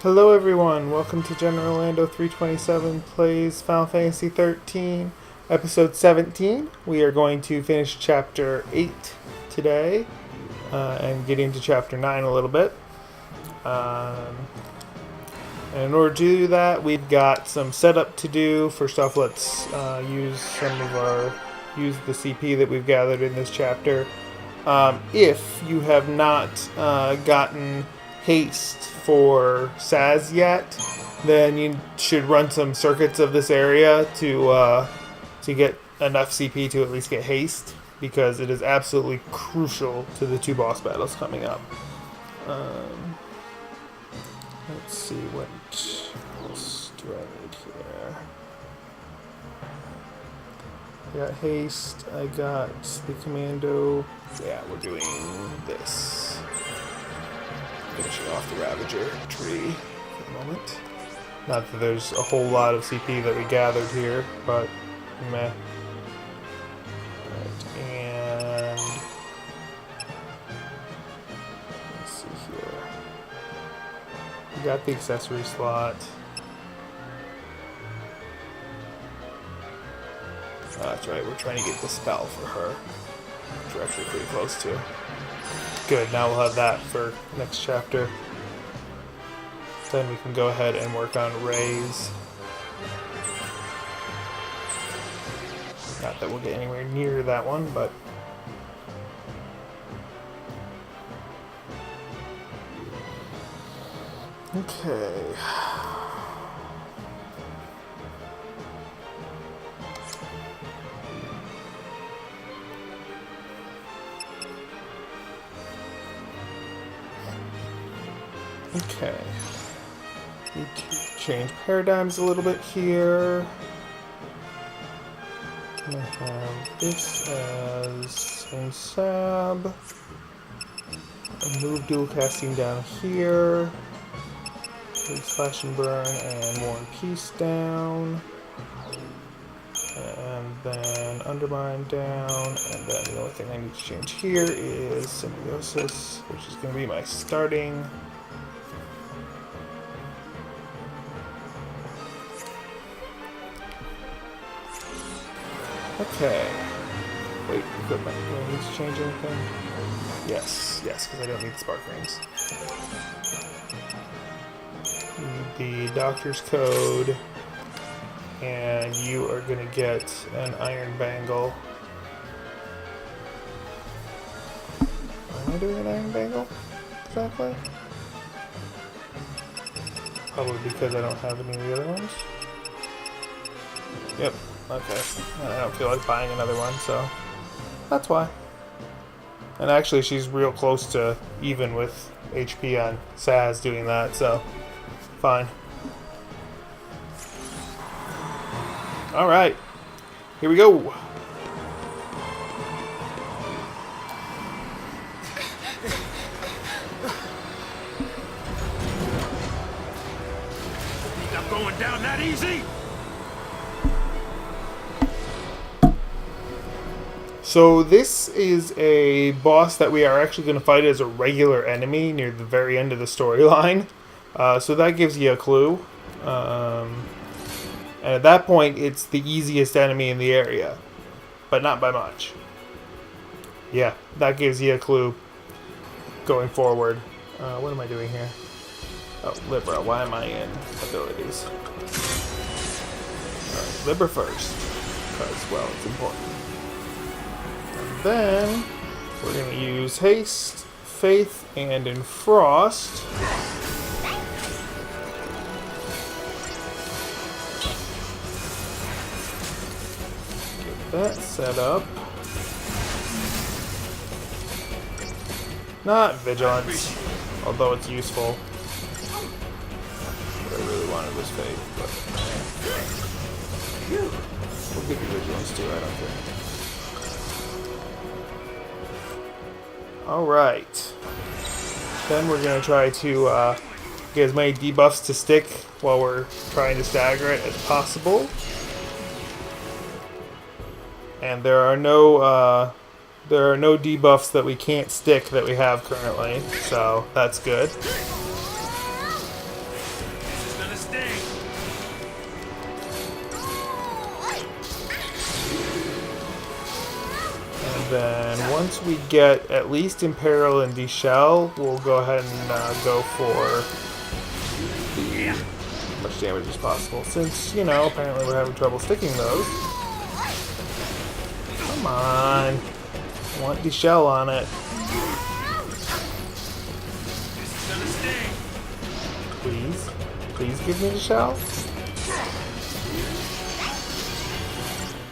Hello everyone, welcome to General Orlando 327 Plays Final Fantasy XIII, Episode 17. We are going to finish Chapter 8 today, and get into Chapter 9 a little bit. And in order to do that, we've got some setup to do. First off, let's use the CP that we've gathered in this chapter. If you have not gotten haste for Saz yet, then you should run some circuits of this area to get enough CP to at least get haste, because it is absolutely crucial to the two boss battles coming up. Let's see what else do I need here. I got haste, I got the commando. Yeah, we're doing this. Finishing off the Ravager tree for the moment. Not that there's a whole lot of CP that we gathered here, but meh. Alright, and let's see here. We got the accessory slot. Oh, that's right, we're trying to get the spell for her, which we're actually pretty close to. Good, now we'll have that for next chapter. Then we can go ahead and work on Ray's. Not that we'll get anywhere near that one, but... Okay. Okay, need to change paradigms a little bit here. I'm gonna have this as Sab. Move dual casting down here. Move slash and burn and War and Peace down. And then Undermine down. And then the only thing I need to change here is Symbiosis, which is going to be my starting. Okay. Wait, equipment. Do I need to change anything? Yes, because I don't need spark rings. Need the doctor's code, and you are going to get an iron bangle. Am I doing an iron bangle? Exactly? Probably because I don't have any of the other ones. Yep. Okay, and I don't feel like buying another one, so that's why. And actually, she's real close to even with HP on Saz doing that, so fine. Alright, here we go. Think I'm going down that easy? So this is a boss that we are actually going to fight as a regular enemy near the very end of the storyline. So that gives you a clue. And at that point, it's the easiest enemy in the area. But not by much. Yeah, that gives you a clue going forward. What am I doing here? Oh, Libra. Why am I in abilities? Alright, Libra first. Because, well, it's important. Then we're going to use Haste, Faith, and Enfrost. Get that set up. Not Vigilance, although it's useful. What I really wanted was Faith, but we'll give you Vigilance too, I don't care. Alright. Then we're going to try to get as many debuffs to stick while we're trying to stagger it as possible. And there are no debuffs that we can't stick that we have currently, so that's good. then once we get at least Imperil and D-Shell, we'll go ahead and go for as much damage as possible. Since, you know, apparently we're having trouble sticking those. Come on. I want D-Shell on it. Please. Please give me D-Shell.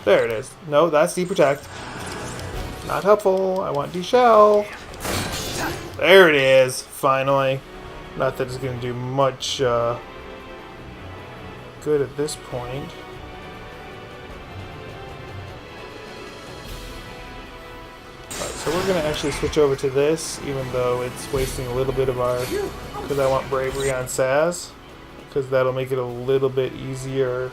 There it is. No, that's D-Protect. Not helpful. I want D-Shell. There it is. Finally. Not that it's going to do much good at this point. Alright, so we're going to actually switch over to this, even though it's wasting a little bit of our... Because I want Bravery on Saz. Because that'll make it a little bit easier.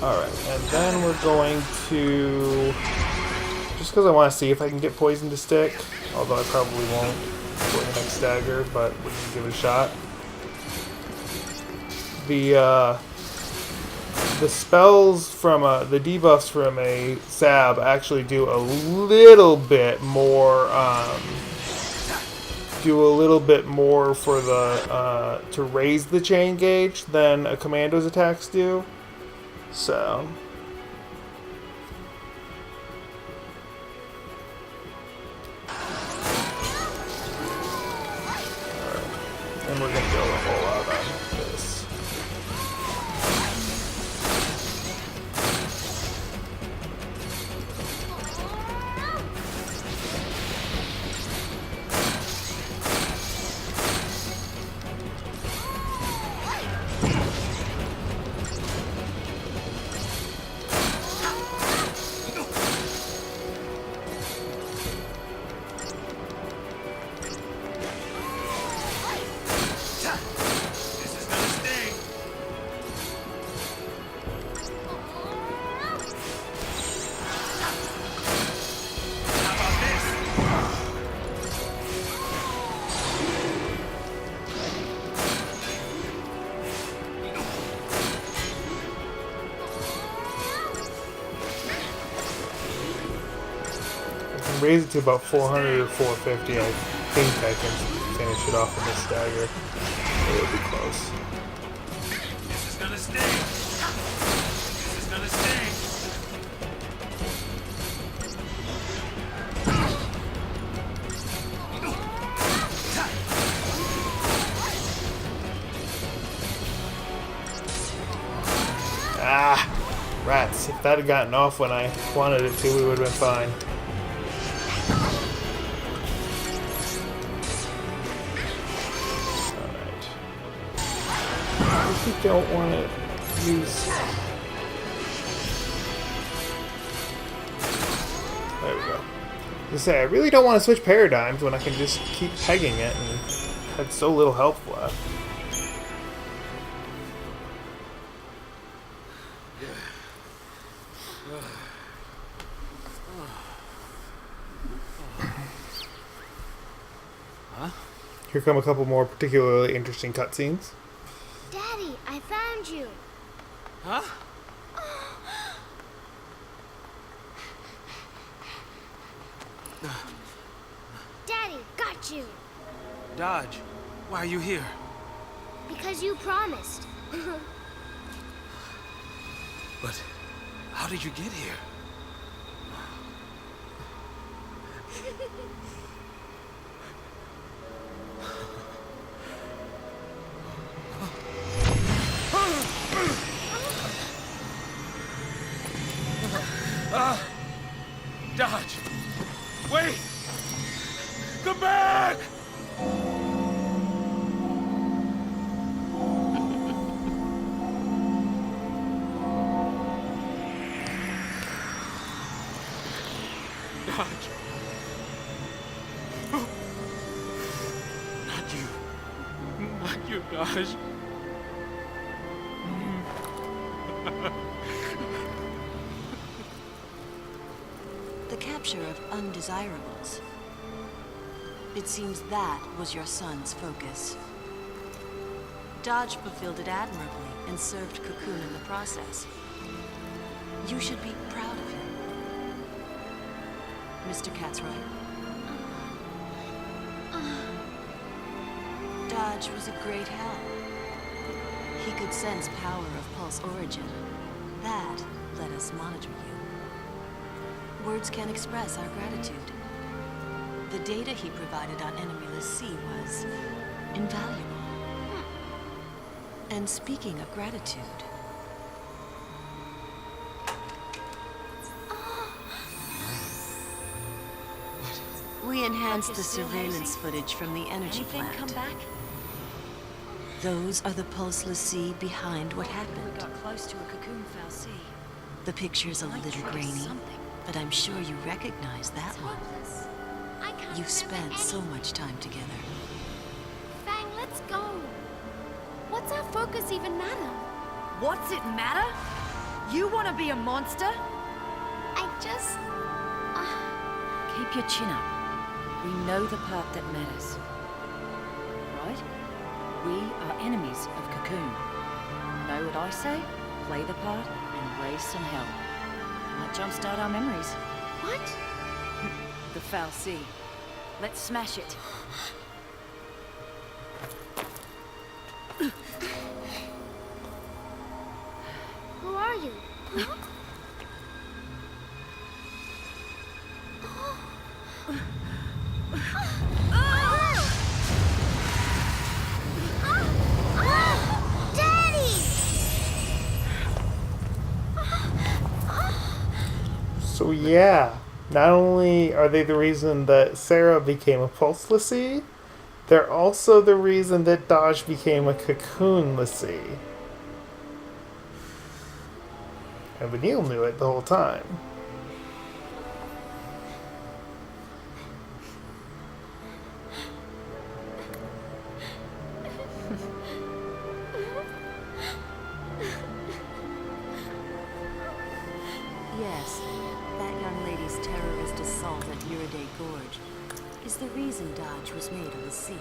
Alright, and then we're going to... Just because I want to see if I can get Poison to stick. Although I probably won't for the next stagger, but we can give it a shot. The spells from the debuffs from a Sab actually do a little bit more for the to raise the chain gauge than a commando's attacks do. So alright. And we're gonna go a whole lot on this. Raise it to about 400 or 450. I think I can finish it off with this stagger. It'll be close. This is gonna sting. This is gonna sting. Ah, rats. If that had gotten off when I wanted it to, we would have been fine. I don't want to use... There we go. I say, I really don't want to switch paradigms when I can just keep pegging it and had so little health left. Huh? Here come a couple more particularly interesting cutscenes. Daddy, I found you. Huh? Daddy, got you. Dodge, why are you here? Because you promised. But how did you get here? Dodge! Wait! Come back! Dodge! Not you. Not you, Dodge. The capture of undesirables. It seems that was your son's focus. Dodge fulfilled it admirably and served Cocoon in the process. You should be proud of him. Mr. Catsroy. Dodge was a great help. He could sense power of Pulse origin. That let us monitor you. Words can't express our gratitude. The data he provided on enemyless sea was invaluable. And speaking of gratitude, we enhanced the surveillance footage from the energy plant. Come back? Those are the pulseless sea behind what happened. Got close to a cocoon foul sea. The picture's a little grainy, Something. but I'm sure you recognize that one. I can't You've spent remember so any- much time together. Fang, let's go. What's our focus even matter? What's it matter? You want to be a monster? I just... Keep your chin up. We know the part that matters. Right? We are enemies of Cocoon. Know what I say? Play the part and raise some hell. Might jumpstart our memories. What? The foul sea. Let's smash it. Who are you? Huh? Daddy! So yeah, not only are they the reason that Sarah became a pulselessee, they're also the reason that Dodge became a cocoonlessee. And Vanille knew it the whole time. Yes, that young lady's terrorist assault at Iriday Gorge is the reason Dodge was made on the sea.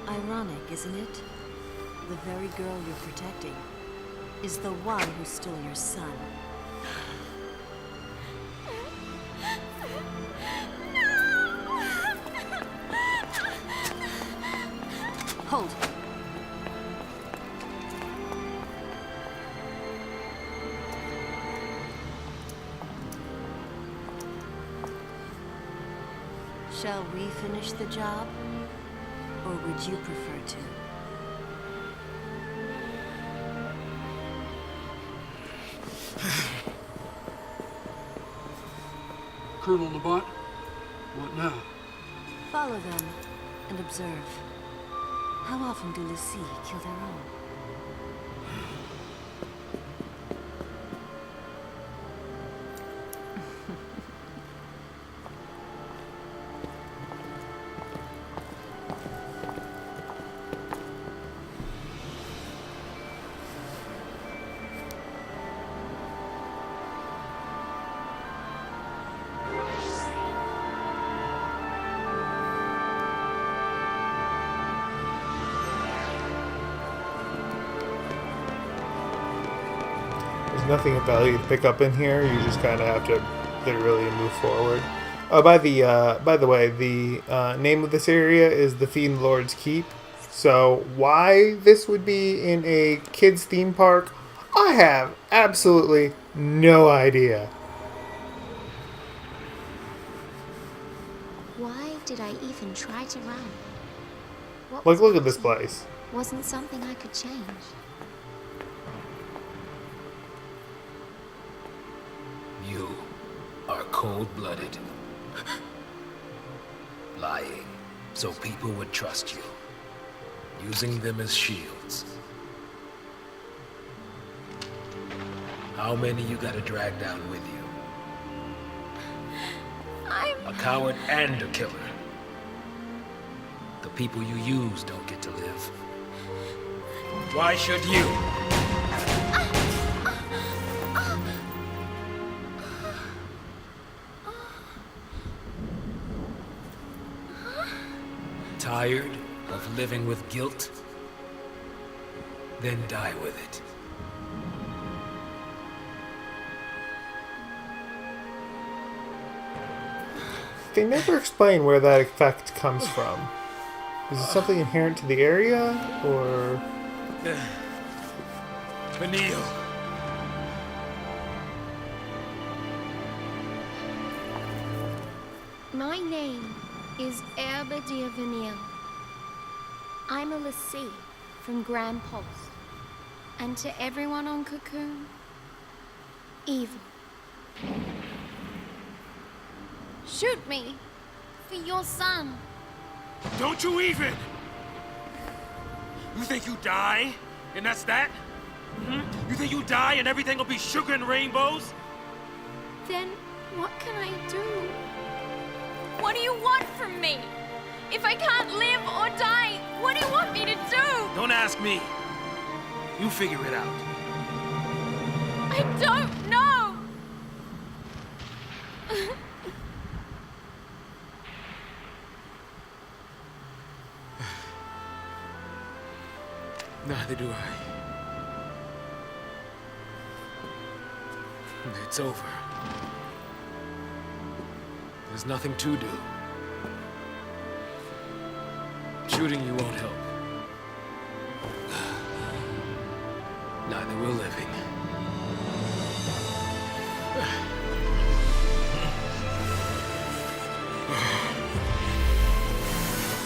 Ironic, isn't it? The very girl you're protecting is the one who stole your son. Hold. Shall we finish the job? Or would you prefer to? Colonel Labat, what now? Follow them and observe. How often do Lucie kill their own? There's nothing of value to pick up in here. You just kind of have to literally move forward. By the way, the name of this area is the Fiend Lord's Keep. So why this would be in a kids' theme park, I have absolutely no idea. Why did I even try to run? What Like, was look at this happening? place. Wasn't something I could change. You are cold-blooded. Lying, so people would trust you. Using them as shields. How many you gotta drag down with you? A coward and a killer. The people you use don't get to live. Why should you? Tired of living with guilt? then die with it. They never explain where that effect comes from. Is it something inherent to the area, or... Vanille. My name is Herbe de Vanille. I'm a lassie from Grand Pulse. And to everyone on Cocoon, evil. Shoot me for your son. Don't you even! You think you die, and that's that? You think you die and everything will be sugar and rainbows? Then what can I do? What do you want from me? If I can't live or die, what do you want me to do? Don't ask me. You figure it out. I don't know. Neither do I. It's over. There's nothing to do. Shooting you won't help. Neither will living.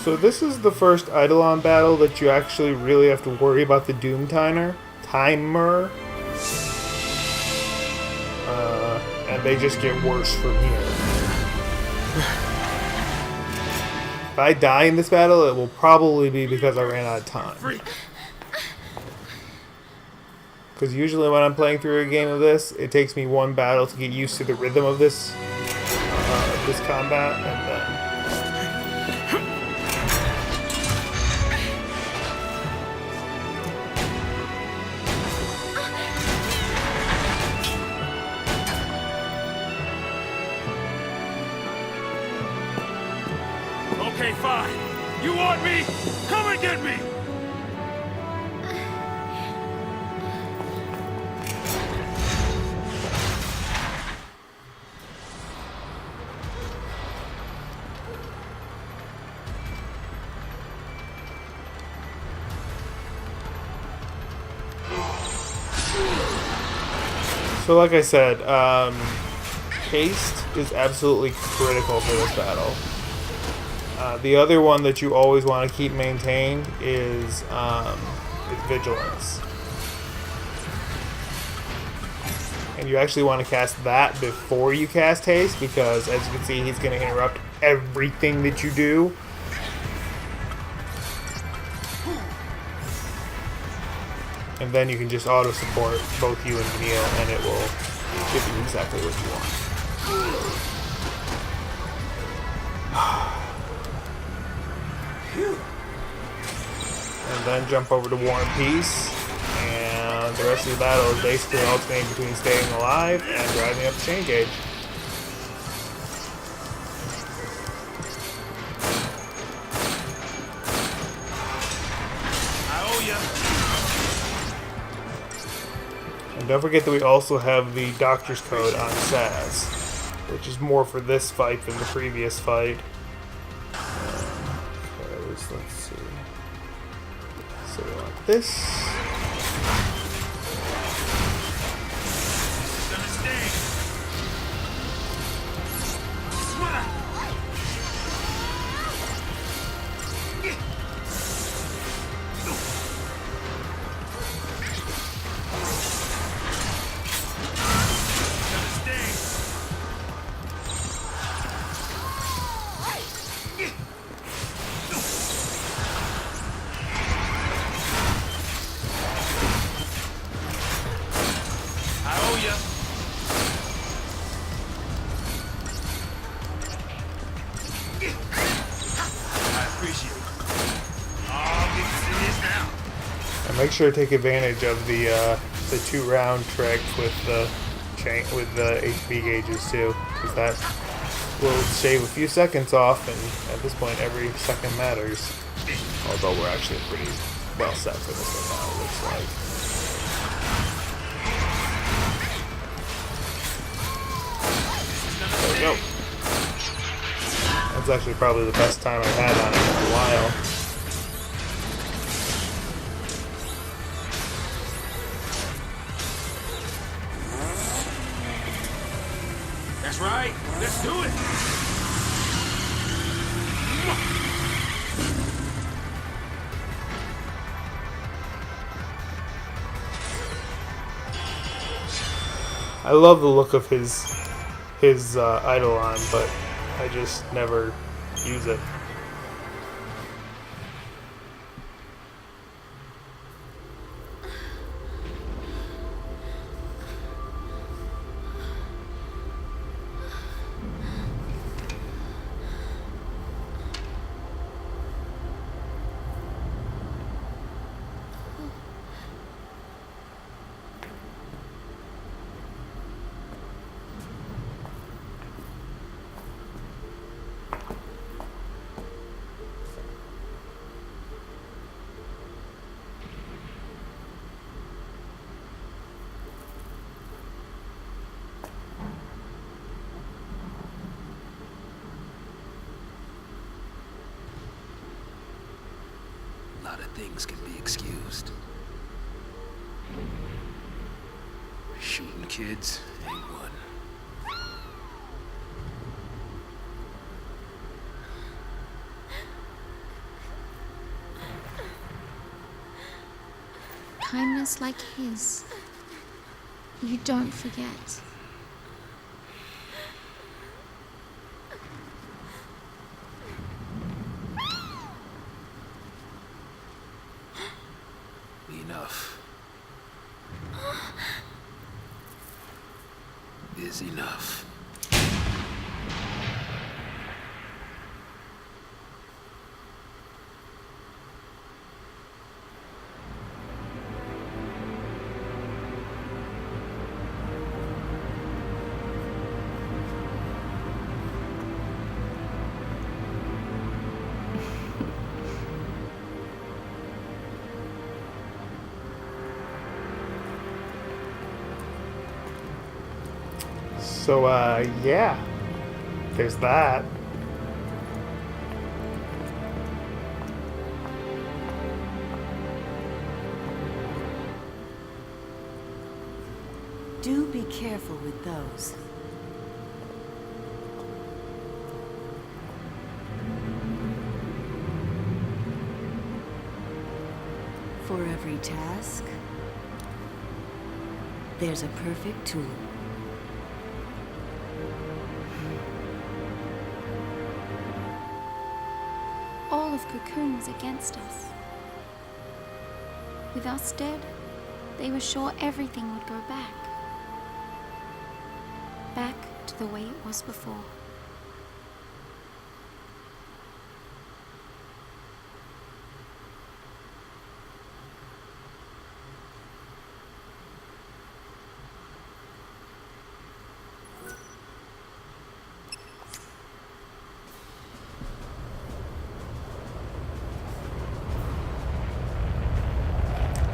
So this is the first Eidolon battle that you actually really have to worry about the Doom Timer. And they just get worse from here. If I die in this battle, it will probably be because I ran out of time. Because usually when I'm playing through a game of this, it takes me one battle to get used to the rhythm of this combat, and then... Okay, fine. You want me? Come and get me! So like I said, haste is absolutely critical for this battle. The other one that you always want to keep maintained is vigilance. And you actually want to cast that before you cast haste, because as you can see, he's going to interrupt everything that you do. And then you can just auto-support both you and Vanille, and it will give you exactly what you want. And then jump over to War and Peace, and the rest of the battle is basically alternating between staying alive and driving up the chain gauge. And don't forget that we also have the Doctor's Code on Saz, which is more for this fight than the previous fight. Because, let's see. So we want this. And make sure to take advantage of the 2-round trick with the HP gauges too, because that will shave a few seconds off, and at this point every second matters. Although we're actually pretty well set for this one now, it looks like. There we go. That's actually probably the best time I've had on it in a while. That's right. Let's do it. I love the look of his Eidolon, but I just never use it. A lot of things can be excused. Shooting kids ain't one. Kindness like his, you don't forget. Enough is enough. So, yeah. There's that. Do be careful with those. For every task, there's a perfect tool. All of Cocoon was against us. With us dead, they were sure everything would go back. Back to the way it was before.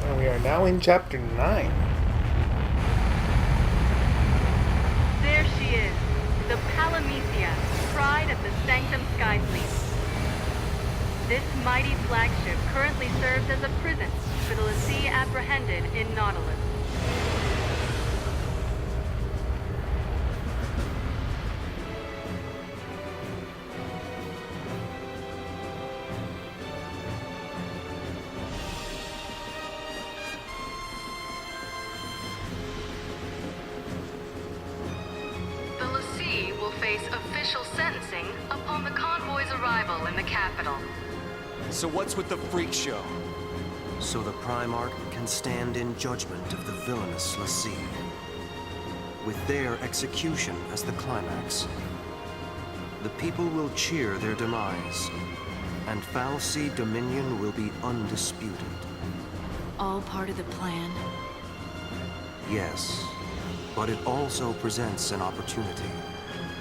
And we are now in chapter 9. There she is, the Palamisia, pride of the Sanctum Sky Fleet. This mighty flagship currently serves as a prison for the Lassie apprehended in Nautilus. The Lassie will face official sentencing upon the convoy's arrival in the capital. So what's with the freak show? So the Primarch can stand in judgment of the villainous Lassie, with their execution as the climax. The people will cheer their demise, and Fal'Cie dominion will be undisputed. All part of the plan. Yes, but it also presents an opportunity.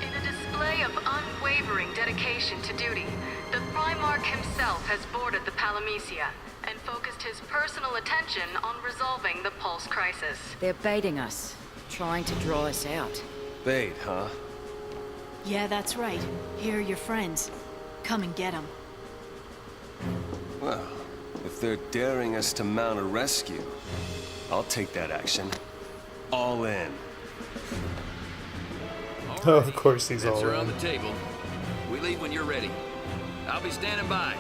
In a display of unwavering dedication to duty, the Primarch himself has boarded the Palamisia and focused his personal attention on resolving the Pulse crisis. They're baiting us, trying to draw us out. Bait, huh? Yeah, that's right. Here are your friends. Come and get them. Well, if they're daring us to mount a rescue, I'll take that action. All in. Oh, of course he's all Bets are on in. the table. We leave when you're ready. I'll be standing by.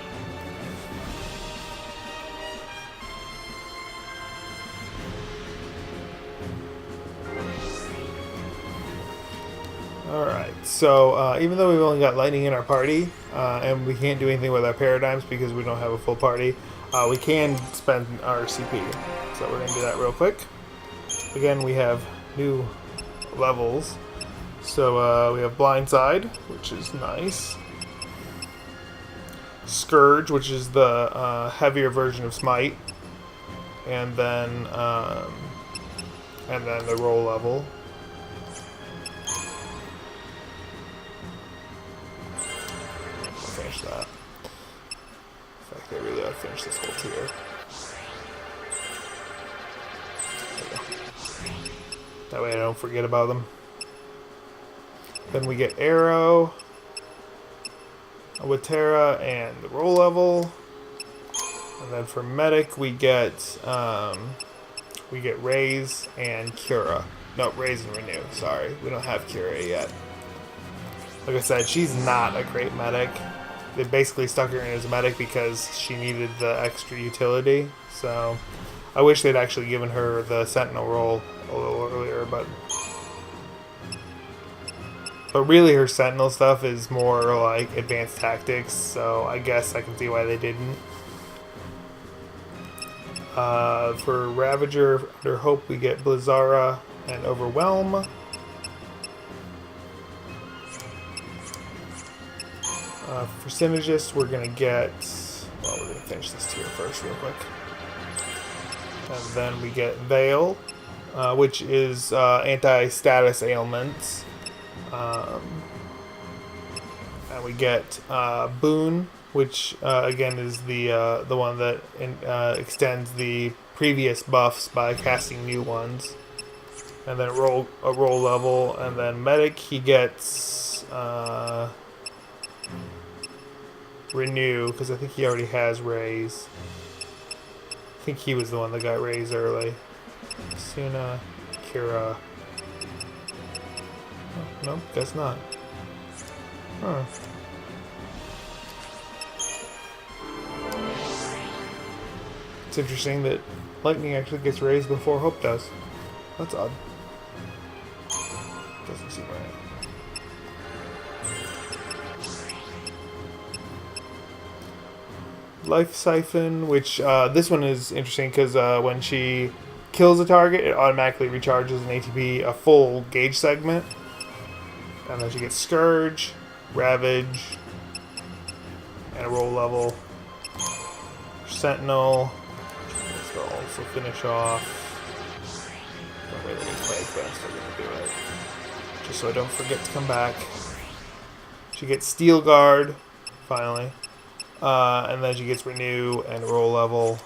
Alright, so even though we've only got lightning in our party, and we can't do anything with our paradigms because we don't have a full party, we can spend our CP. So we're going to do that real quick. Again, we have new levels. So we have Blindside, which is nice. Scourge, which is the heavier version of Smite. And then the roll level. Finish that. In fact, I really ought to finish this whole tier. That way I don't forget about them. Then we get Arrow, Watera, and the roll level. And then for Medic we get Raise and Cura. No, Raise and Renew. Sorry, we don't have Cura yet. Like I said, she's not a great medic. They basically stuck her in as a medic because she needed the extra utility. So I wish they'd actually given her the Sentinel role a little earlier, but really her Sentinel stuff is more like advanced tactics, so I guess I can see why they didn't. For Ravager, under Hope, we get Blizzara and Overwhelm. For Synergist, we're going to get... Well, we're going to finish this tier first real quick. And then we get Veil, which is anti-status ailments. And we get Boon, which again is the one that extends the previous buffs by casting new ones. And then a roll level, and then Medic, he gets Renew, because I think he already has Raise. I think he was the one that got Raise early. Suna, Kira. Oh, no, guess not. Huh. It's interesting that Lightning actually gets raised before Hope does. That's odd. Doesn't seem right. Life Siphon, which this one is interesting because when she kills a target, it automatically recharges an ATP a full gauge segment. And then she gets Scourge, Ravage, and a roll level. Sentinel. This will also finish off. Don't really need to play it, but I'm still going to do it. Just so I don't forget to come back. She gets Steel Guard, finally. And then she gets Renew and roll level.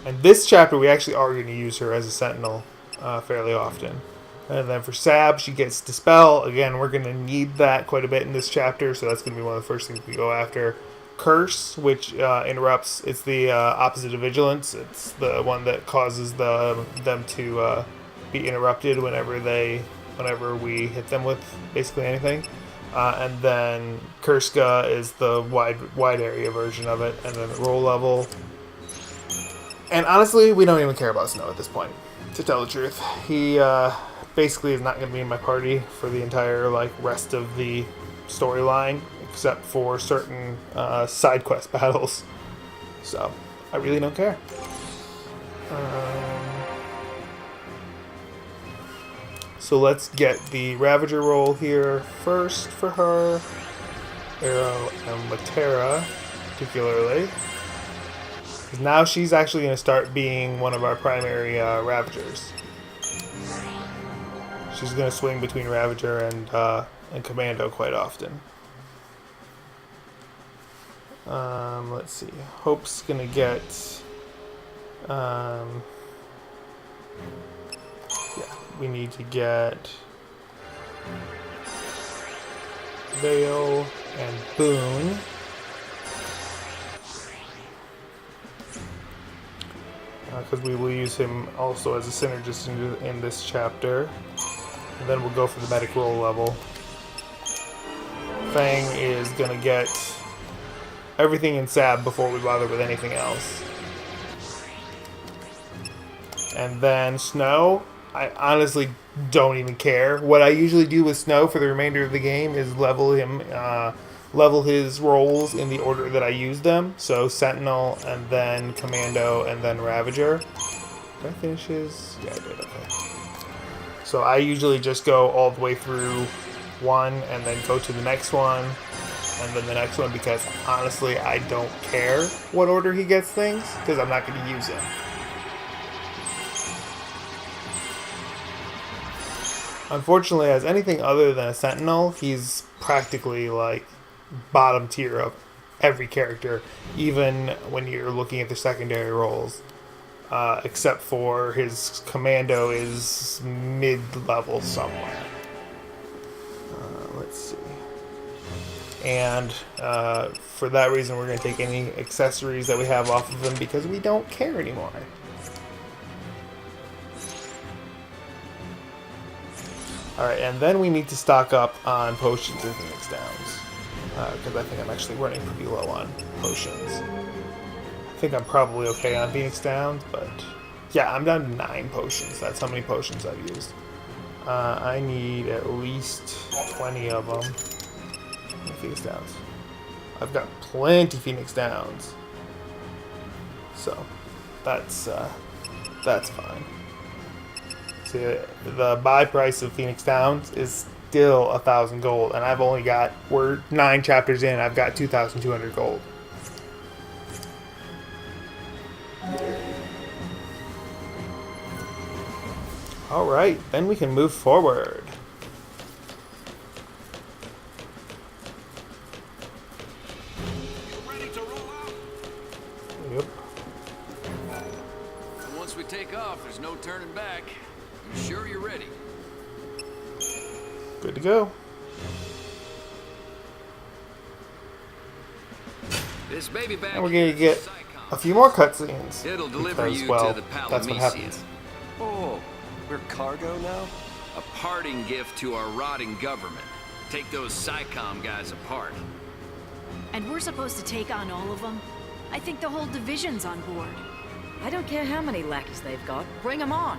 And this chapter, we actually are going to use her as a Sentinel fairly often. And then for Sab, she gets Dispel. Again, we're going to need that quite a bit in this chapter, so that's going to be one of the first things we go after. Curse, which interrupts. It's the opposite of Vigilance. It's the one that causes them to be interrupted whenever we hit them with basically anything. And then Kurska is the wide area version of it, and then the roll level. And honestly, we don't even care about Snow at this point, to tell the truth. He basically is not going to be in my party for the entire rest of the storyline, except for certain side quest battles. So I really don't care. So let's get the Ravager roll here first for her. Arrow and Matera, particularly. Because now she's actually going to start being one of our primary Ravagers. She's going to swing between Ravager and Commando quite often. Let's see. Hope's gonna get. Yeah, we need to get Vale and Boone. Because we will use him also as a synergist in this chapter. And then we'll go for the medic roll level. Fang is gonna get everything in Sab before we bother with anything else. And then Snow, I honestly don't even care. What I usually do with Snow for the remainder of the game is level his rolls in the order that I use them. So Sentinel, and then Commando, and then Ravager. Did I finish his? Yeah, I did, okay. So I usually just go all the way through one, and then go to the next one, and then the next one, because honestly, I don't care what order he gets things, because I'm not going to use him. Unfortunately, as anything other than a Sentinel, he's practically like bottom tier of every character, even when you're looking at the secondary roles. Except for his Commando is mid-level somewhere. Let's see. And for that reason, we're going to take any accessories that we have off of him because we don't care anymore. Alright, and then we need to stock up on potions and Phoenix Downs. Because I think I'm actually running pretty low on potions. I think I'm probably okay on Phoenix Downs, but yeah, I'm down to 9 potions. That's how many potions I've used. I need at least 20 of them. Phoenix Downs. I've got plenty Phoenix Downs. So, that's fine. See, the buy price of Phoenix Downs is still 1,000 gold, and I've only got, we're 9 chapters in, I've got 2,200 gold. Alright, then we can move forward. Yep. And once we take off, there's no turning back. You sure you're ready? Good to go. This baby back And we're gonna get a few more cutscenes. It'll deliver because, you well, to the that's what Palamisia. happens. Oh, we're cargo now? A parting gift to our rotting government. Take those SciComm guys apart. And we're supposed to take on all of them? I think the whole division's on board. I don't care how many lackeys they've got. Bring them on.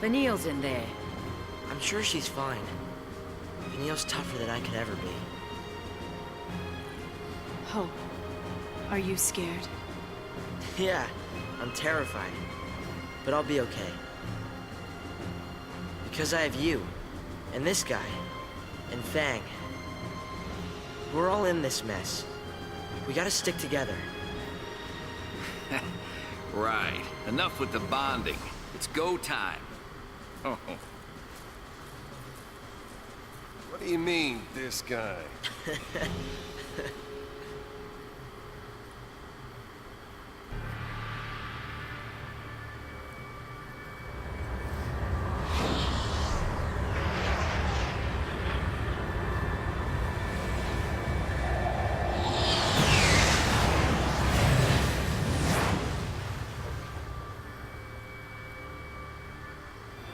Vanille's in there. I'm sure she's fine. Vanille's tougher than I could ever be. Hope, are you scared? Yeah, I'm terrified. But I'll be okay. Because I have you, and this guy, and Fang. We're all in this mess. We gotta stick together. Right. Enough with the bonding. It's go time. Oh. What do you mean, this guy?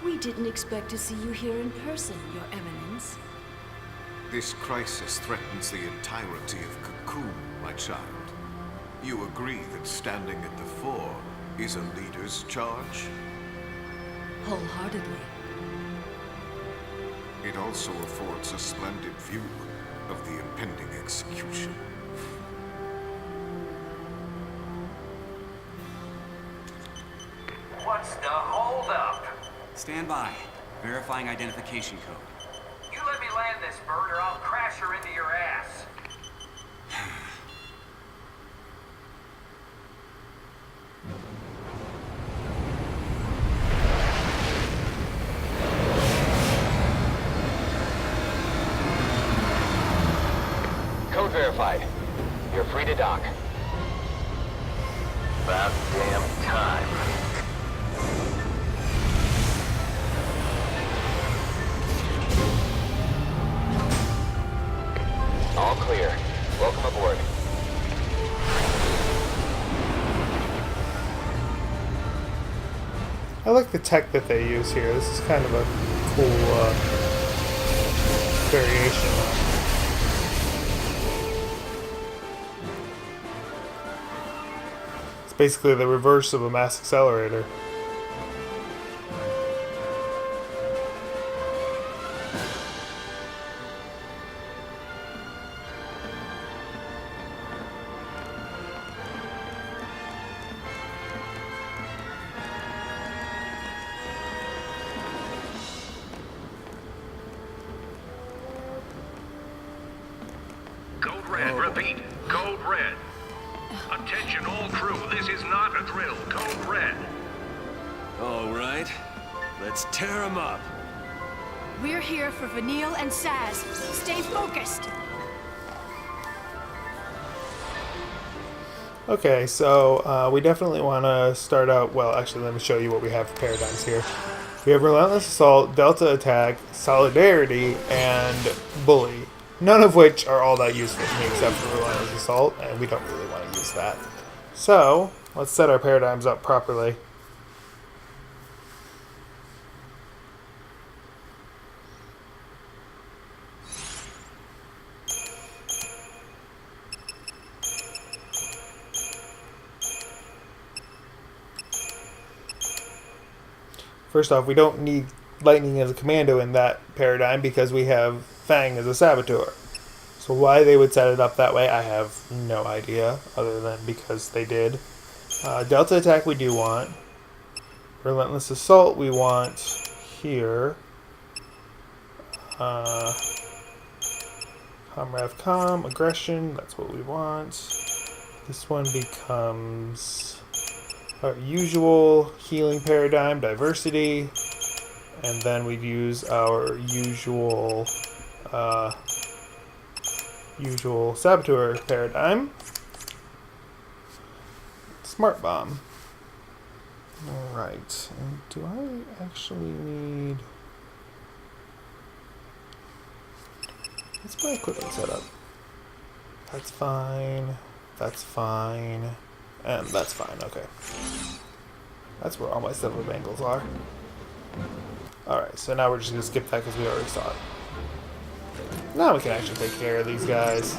We didn't expect to see you here in person, Your Eminence. This crisis threatens the entirety of Cocoon, my child. You agree that standing at the fore is a leader's charge? Wholeheartedly. It also affords a splendid view of the impending execution. What's the holdup? Stand by. Verifying identification code. You let me land this bird or I'll crash her into your ass. Code verified. You're free to dock. About damn time. All clear. Welcome aboard. I like the tech that they use here. This is kind of a cool variation on it. It's basically the reverse of a mass accelerator. Code Red, repeat. Code Red. Attention all crew, this is not a drill. Code Red. All right. Let's tear them up. We're here for Vanille and Saz. Stay focused. Okay, so we definitely want to start out... Well, actually, let me show you what we have for paradigms here. We have Relentless Assault, Delta Attack, Solidarity, and Bully. None of which are all that useful to me except for Relentless Assault, and we don't really want to use that. So, let's set our paradigms up properly. First off, we don't need Lightning as a commando in that paradigm because we have Fang as a saboteur. So why they would set it up that way, I have no idea, other than because they did. Delta Attack we do want. Relentless Assault we want here. Com, Aggression, that's what we want. This one becomes our usual healing paradigm, Diversity. And then we'd use our usual saboteur paradigm. Smart Bomb. Alright. And do I actually need... What's my equipment setup? That's fine. That's fine. And that's fine. Okay. That's where all my silver bangles are. Alright, so now we're just going to skip that because we already saw it. Now we can actually take care of these guys.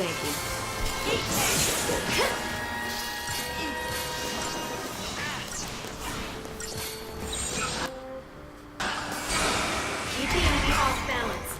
Thank you. Keep the enemy off balance.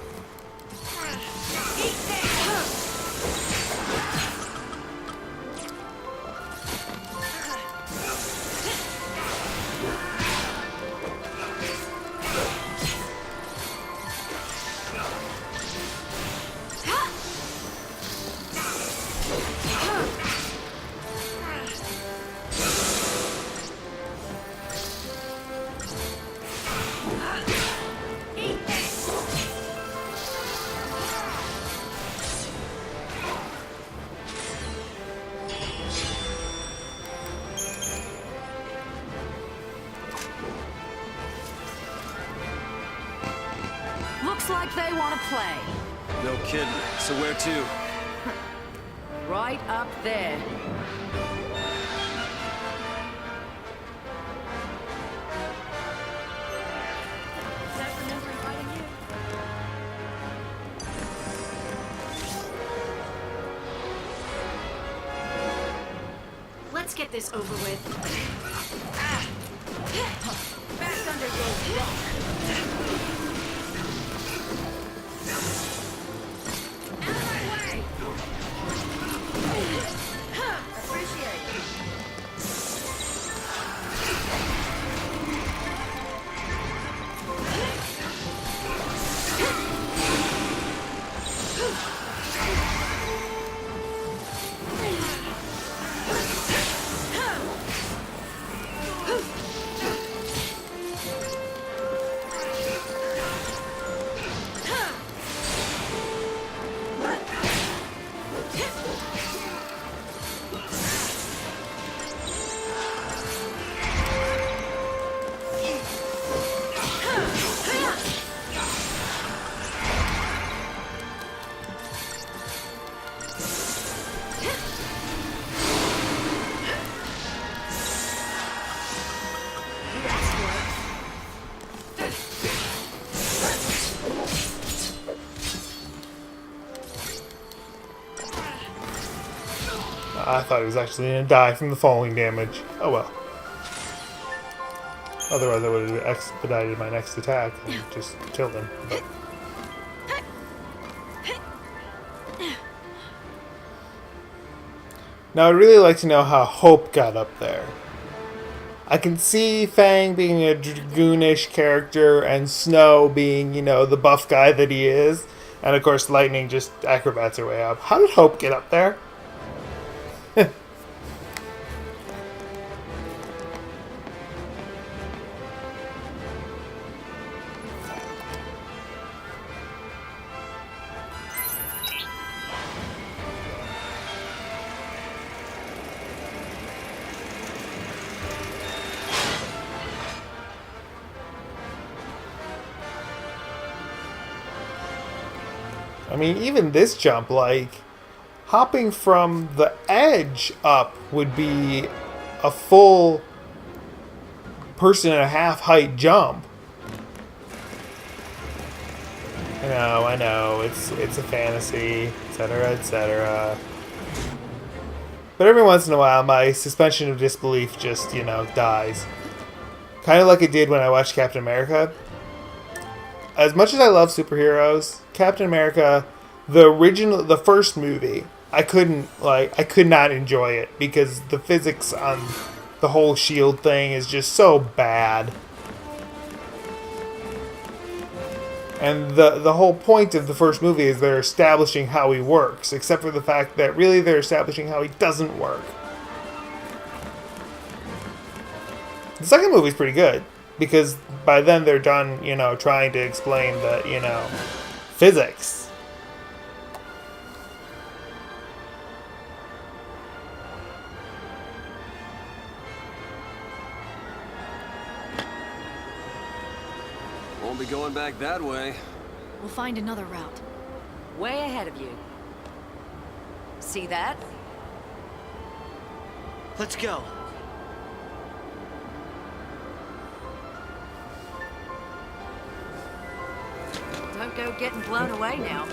Looks like they want to play. No kidding. So where to? Right up there. Does that remember inviting you? Let's get this over with. Back under your belt. I thought he was actually going to die from the falling damage. Oh well. Otherwise I would have expedited my next attack and just killed him. But... Now I'd really like to know how Hope got up there. I can see Fang being a dragoonish character and Snow being, you know, the buff guy that he is. And of course Lightning just acrobats her way up. How did Hope get up there? I mean, even this jump, like, hopping from the edge up would be a full person and a half height jump. I know, it's a fantasy, etc., etc. But every once in a while, my suspension of disbelief just, you know, dies. Kind of like it did when I watched Captain America. As much as I love superheroes, Captain America, the first movie, I could not enjoy it because the physics on the whole shield thing is just so bad. And the whole point of the first movie is they're establishing how he works, except for the fact that really they're establishing how he doesn't work. The second movie's pretty good, because by then they're done, you know, trying to explain the, you know, physics. Won't be going back that way. We'll find another route. Way ahead of you. See that? Let's go. Don't go getting blown away now.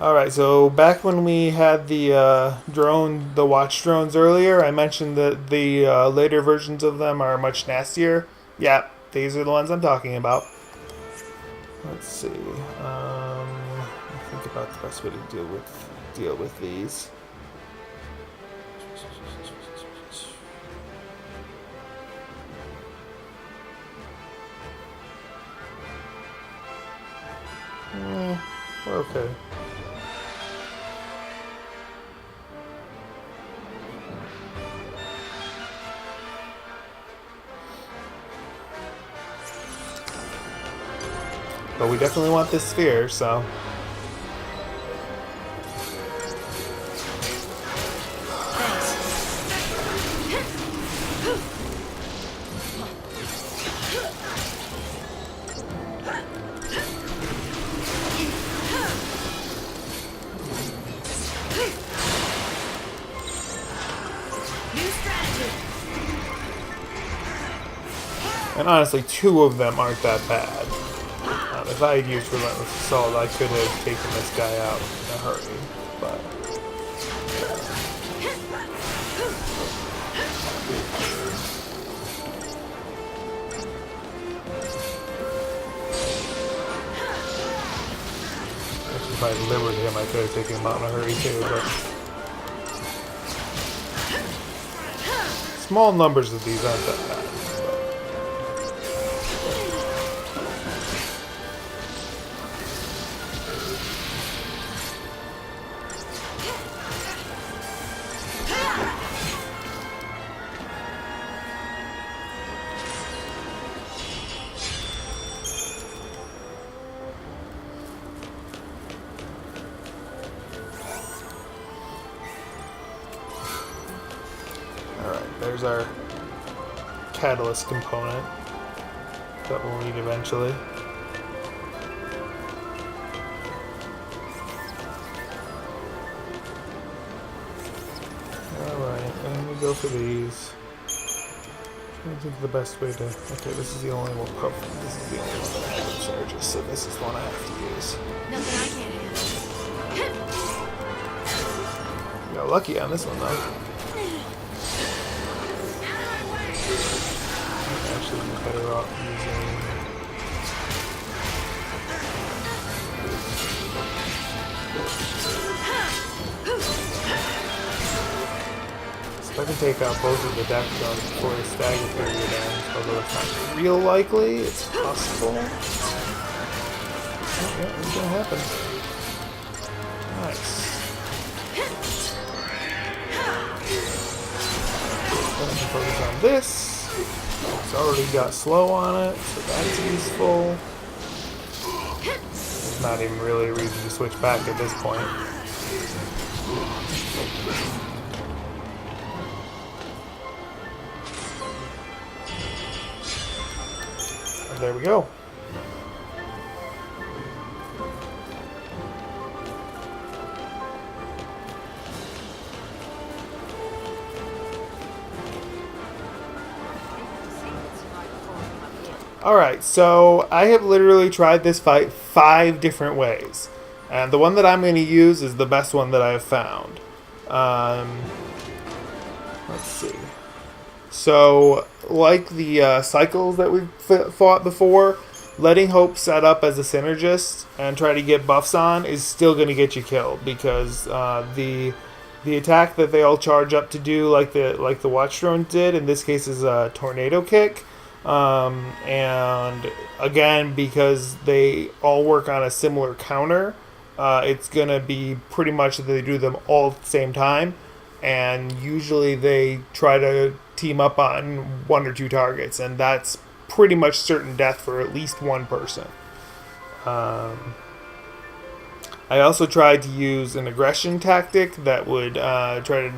Alright, so back when we had the the watch drones earlier, I mentioned that the later versions of them are much nastier. Yeah, these are the ones I'm talking about. Let's see. Think about the best way to deal with these. We're okay. But we definitely want this sphere, so... And honestly, two of them aren't that bad. If I had used Relentless Assault, I could have taken this guy out in a hurry. but if I delivered him, I could have taken him out in a hurry too, but small numbers of these aren't that bad. There's our catalyst component that we'll need eventually. Alright, and we go for these. I think the best way to... Okay, this is the only one. Oh, this is the only one that I have in Surges, so this is the one I have to use. Nothing I can't handle. Got lucky on this one though. Actually, be better off using. So I can take out both of the deck guns before the stagger period ends, although it's not real likely. It's possible. Oh, yeah, it's gonna happen. Nice. Focus on this. It's already got slow on it, so that's useful. There's not even really a reason to switch back at this point. And there we go. Alright, so I have literally tried this fight 5 different ways. And the one that I'm going to use is the best one that I've found. Let's see. So, like the cycles that we've fought before, letting Hope set up as a synergist and try to get buffs on is still going to get you killed. Because the attack that they all charge up to do, like the Watch Drone did, in this case is a Tornado Kick. And again, because they all work on a similar counter, it's gonna be pretty much that they do them all at the same time, and usually they try to team up on 1 or 2 targets, and that's pretty much certain death for at least one person. I also tried to use an aggression tactic that would try to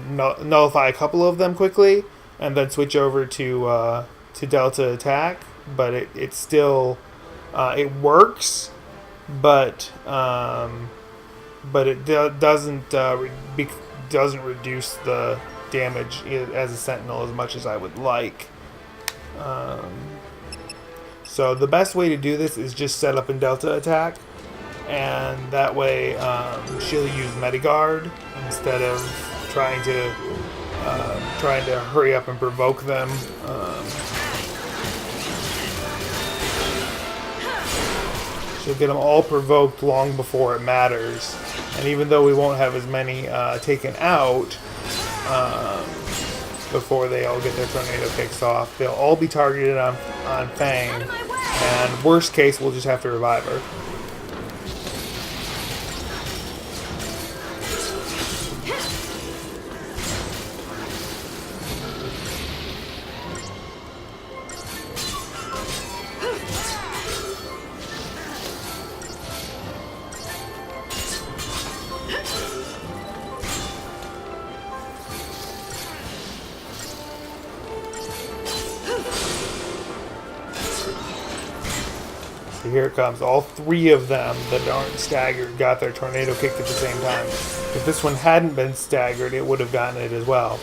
nullify a couple of them quickly, and then switch over to Delta attack, but it still it works, but it doesn't reduce the damage as a Sentinel as much as I would like. So the best way to do this is just set up in Delta attack, and that way she'll use Metagard instead of trying to hurry up and provoke them. She'll get them all provoked long before it matters, and even though we won't have as many taken out before they all get their tornado kicks off, they'll all be targeted on Fang, and worst case, we'll just have to revive her. Here it comes. All 3 of them that aren't staggered got their tornado kicked at the same time. If this one hadn't been staggered, it would have gotten it as well.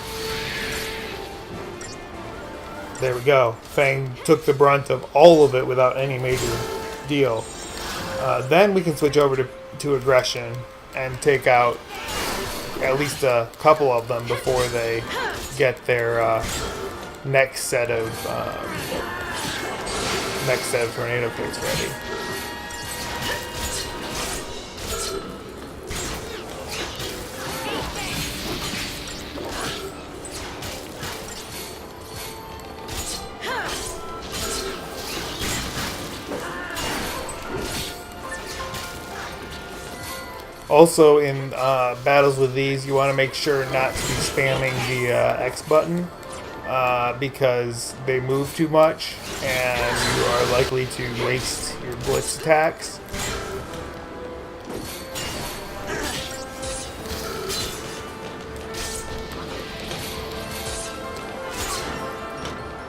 There we go. Fang took the brunt of all of it without any major deal. Then we can switch over to aggression and take out at least a couple of them before they get their next set of tornado kits ready. Also, in battles with these, you want to make sure not to be spamming the X button because they move too much and you are likely to waste your blitz attacks.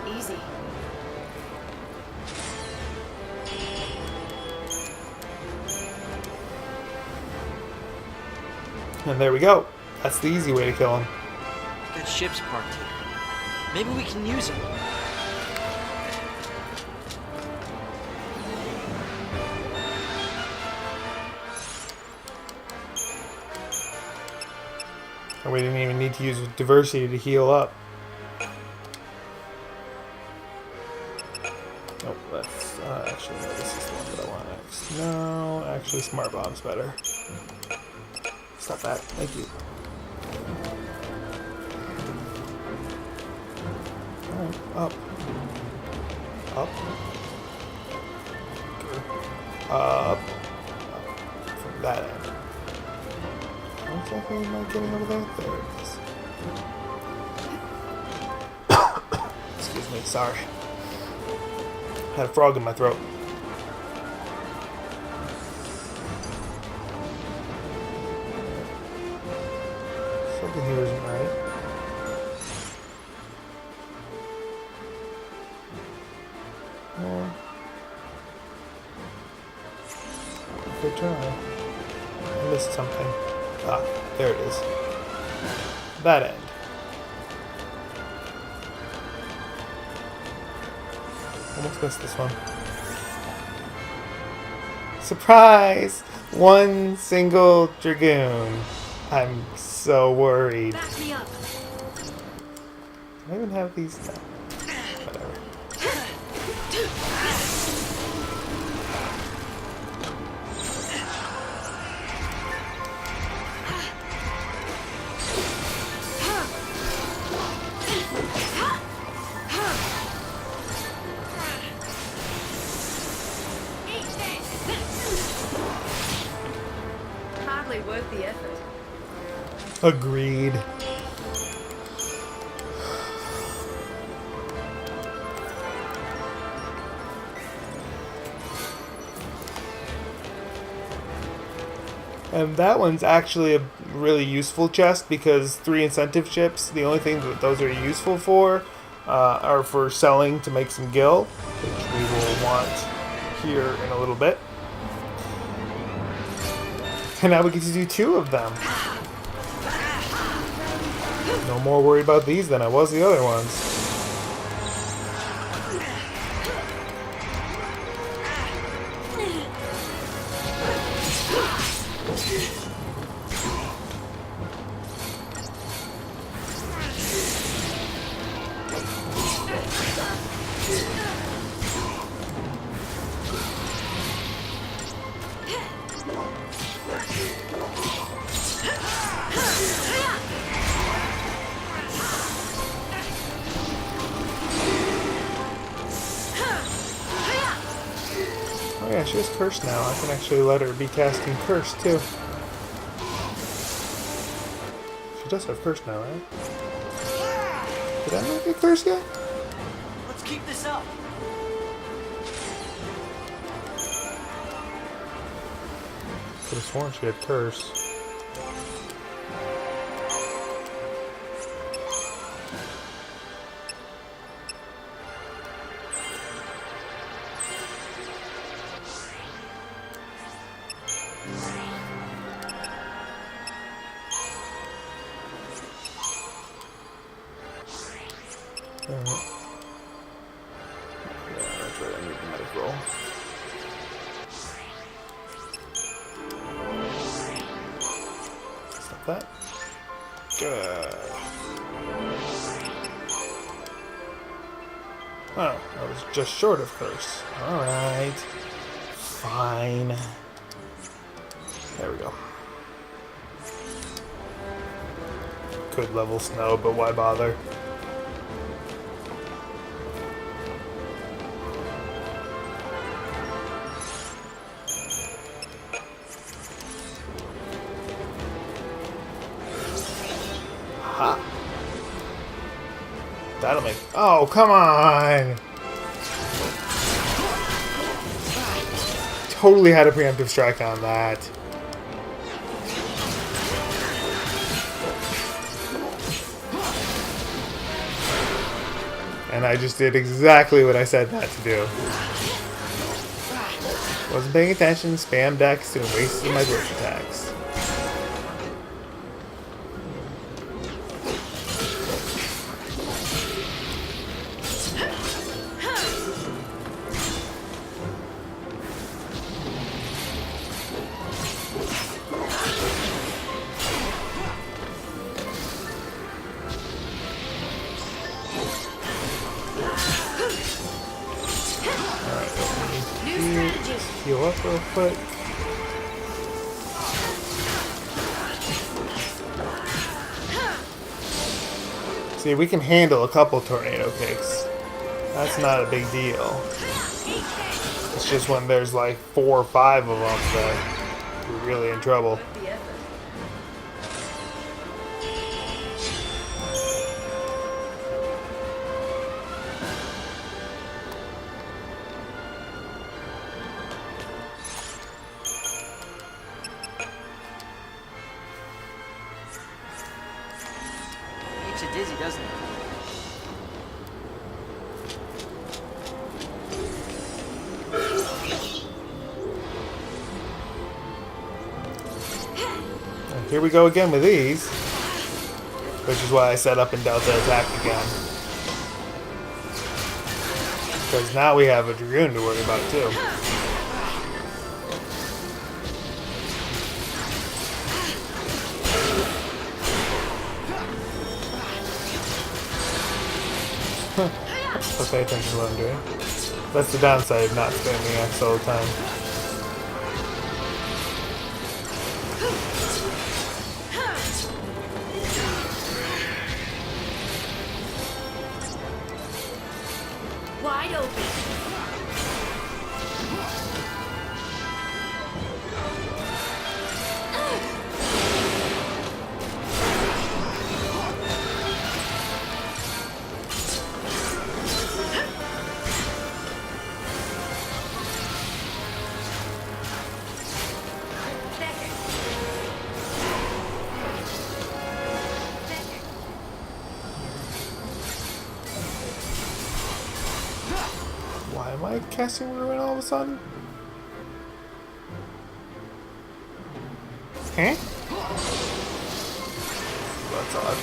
Easy. And there we go. That's the easy way to kill him. That ship's parked here. Maybe we can use it. And we didn't even need to use diversity to heal up. Nope, that's actually no, this is the one that I want next. No, actually Smart Bomb's better. Stop that. Thank you. Alright, up. Up. Up. From that end. How exactly am I getting over there? There it is. Excuse me, sorry. Had a frog in my throat. Something here isn't right. No. Good try. I missed something. Ah, there it is. That end. Almost missed this one. Surprise! One single Dragoon. I'm so worried. Back me up. Do I even have these now? Whatever. Hardly worth the effort. Agreed. And that one's actually a really useful chest because 3 incentive chips, the only thing that those are useful for are for selling to make some gil, which we will want here in a little bit. And now we get to do 2 of them. No more worried about these than I was the other ones. Oh yeah, she is cursed now. I can actually let her be casting curse too. She does have curse now, right? Did I not get curse yet? Let's keep this up. Could have sworn she had curse. Yeah, that's right, I need the medic roll. Stop that. Good. Oh, I was just short of curse. Alright. Fine. There we go. Could level snow, but why bother? Ha! That'll make... Oh, come on! Totally had a preemptive strike on that. And I just did exactly what I said not to do. Wasn't paying attention, spam decks, and wasted my burst attacks. Heal up real quick. See, we can handle a couple tornado kicks. That's not a big deal. It's just when there's like 4 or 5 of them that we're really in trouble. Dizzy, doesn't it? And here we go again with these, which is why I set up and Delta attack again. Because now we have a Dragoon to worry about too. So pay attention to what I'm doing. That's the downside of not spamming X all the time. Wide open. Why am I casting Ruin all of a sudden? Huh? That's odd.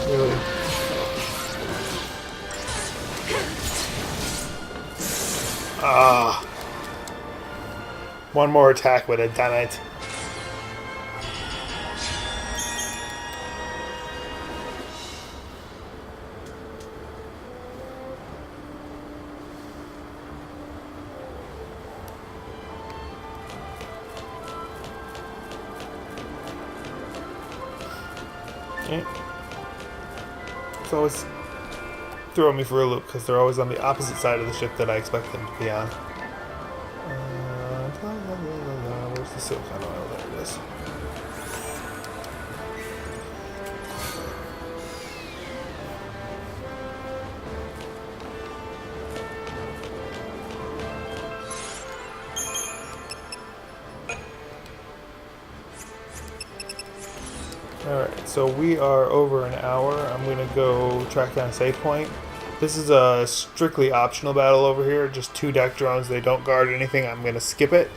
Really? Ah. One more attack would have done it. Okay. It's always throwing me for a loop because they're always on the opposite side of the ship that I expect them to be on. Where's the silicon oil? There it is. Alright, so we are over an hour. I'm going to go track down a save point. This is a strictly optional battle over here. Just 2 deck drones. They don't guard anything. I'm going to skip it.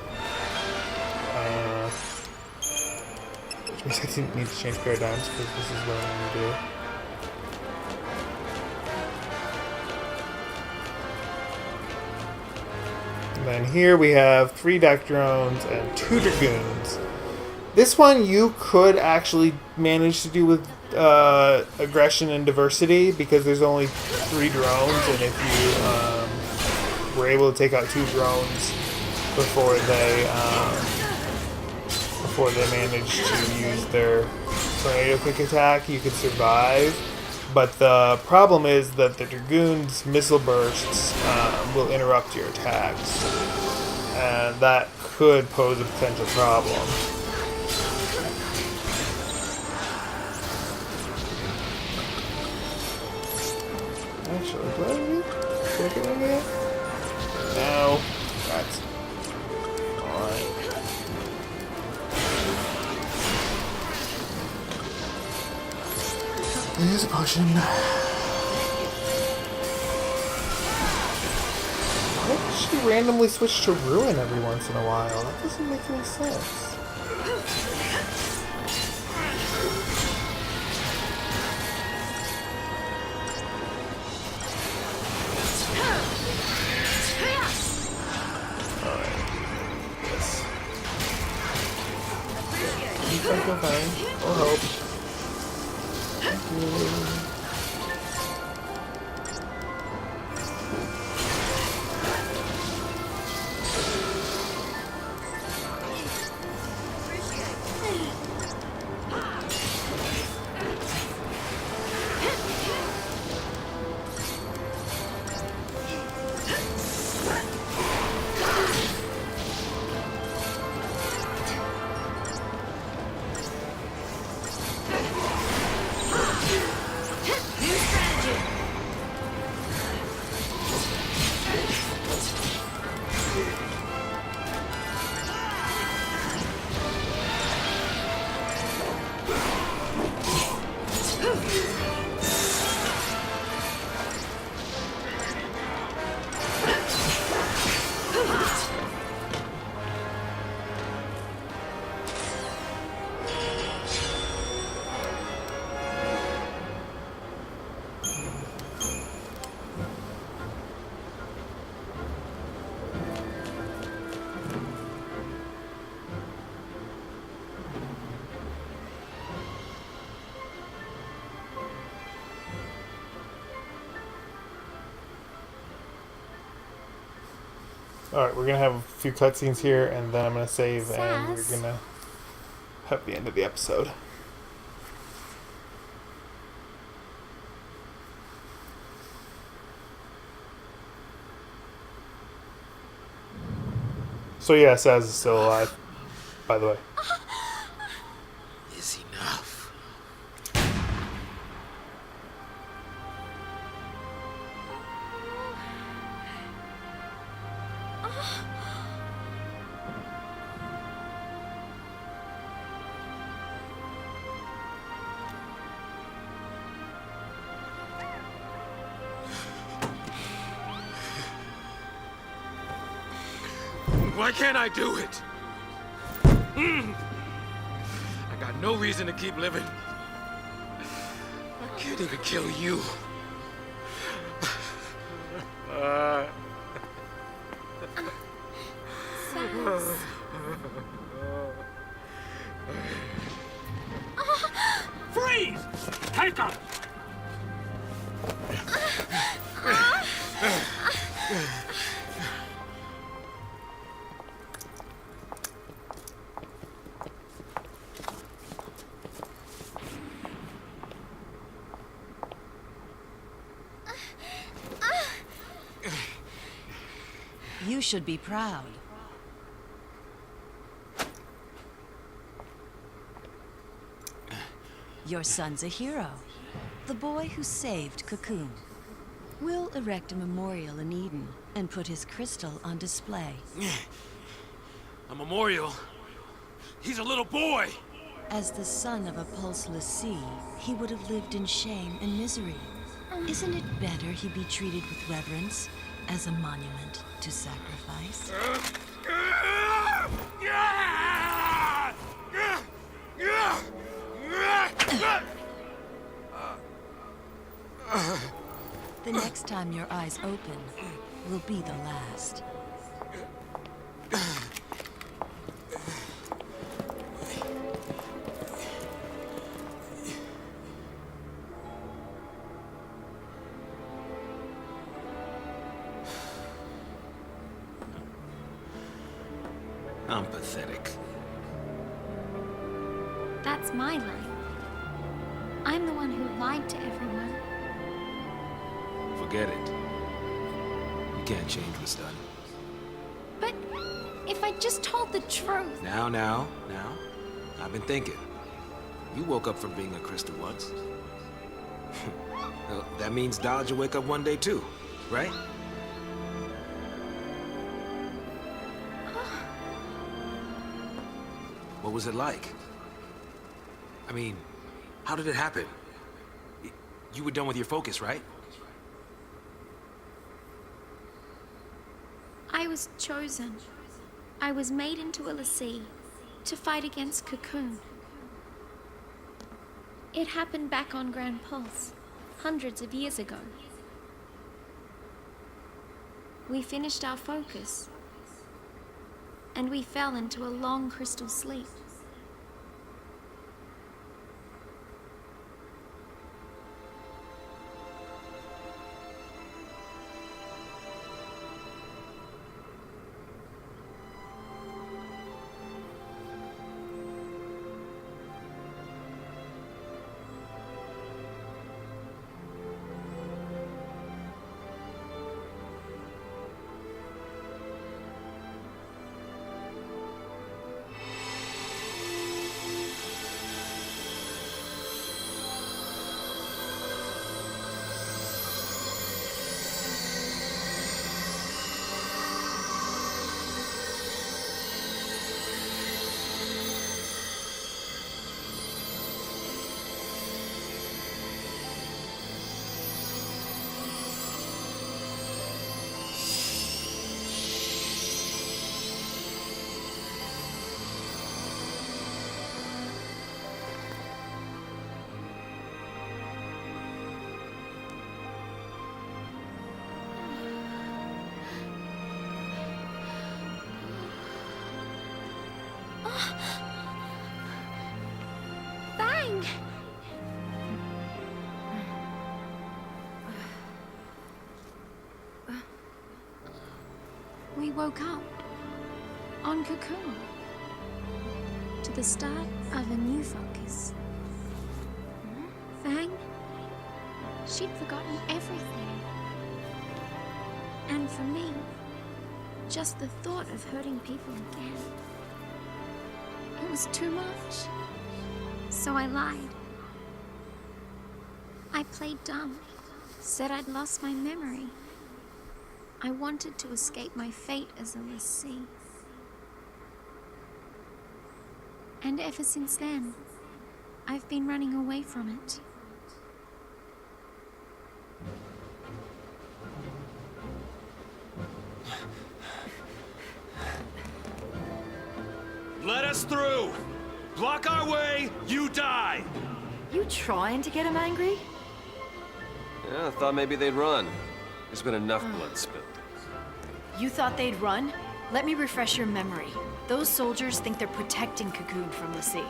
Which means I didn't need to change paradigms because this is what I'm going to do. And then here we have 3 deck drones and 2 dragoons. This one you could actually manage to do with aggression and diversity because there's only 3 drones, and if you were able to take out 2 drones before they manage to use their tornado kick attack, you could survive. But the problem is that the dragoons' missile bursts will interrupt your attacks, and that could pose a potential problem. Actually, do I need to look at it? No. That's alright. Use a potion. Why does she randomly switch to Ruin every once in a while? That doesn't make any sense. Okay. Or hope. Alright, we're going to have a few cutscenes here, and then I'm going to save, and we're going to have the end of the episode. So yeah, Saz is still alive, by the way. Is enough. Why can't I do it? I got no reason to keep living. I can't even kill you. Freeze! Take him! You should be proud. Your son's a hero. The boy who saved Cocoon. We'll erect a memorial in Eden and put his crystal on display. A memorial? He's a little boy! As the son of a Pulse Lassie, he would have lived in shame and misery. Isn't it better he be treated with reverence as a monument to sacrifice? The next time your eyes open will be the last. I'm pathetic. That's my line. I'm the one who lied to everyone. Forget it. You can't change what's done. But if I just told the truth... Now. I've been thinking. You woke up from being a crystal once. Well, that means Dodge will wake up one day too, right? What was it like? I mean, how did it happen? You were done with your focus, right? I was chosen. I was made into a Lassie to fight against Cocoon. It happened back on Grand Pulse, hundreds of years ago. We finished our focus, and we fell into a long crystal sleep. Bang! We woke up on Cocoon to the start of a new focus. Fang, she'd forgotten everything. And for me, just the thought of hurting people again, it was too much. So I lied. I played dumb, said I'd lost my memory. I wanted to escape my fate as a Lassie. And ever since then, I've been running away from it. Let us through! Block our way, you die! You trying to get him angry? Yeah, I thought maybe they'd run. There's been enough blood spilled. You thought they'd run? Let me refresh your memory. Those soldiers think they're protecting Cocoon from the sea.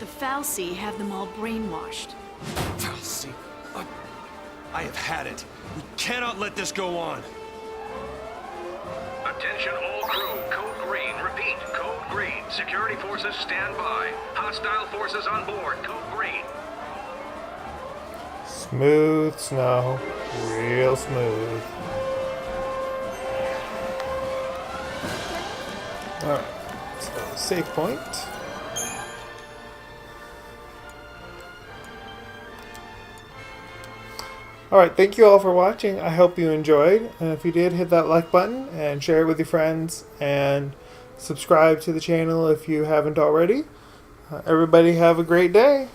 The Fal'Cie have them all brainwashed. Fal'Cie? I have had it. We cannot let this go on. Attention all crew, code green. Repeat, code green. Security forces stand by. Hostile forces on board, code green. Smooth snow. Real smooth. Alright, so save point. Alright, thank you all for watching. I hope you enjoyed. And if you did, hit that like button and share it with your friends. And Subscribe to the channel if you haven't already. Everybody have a great day.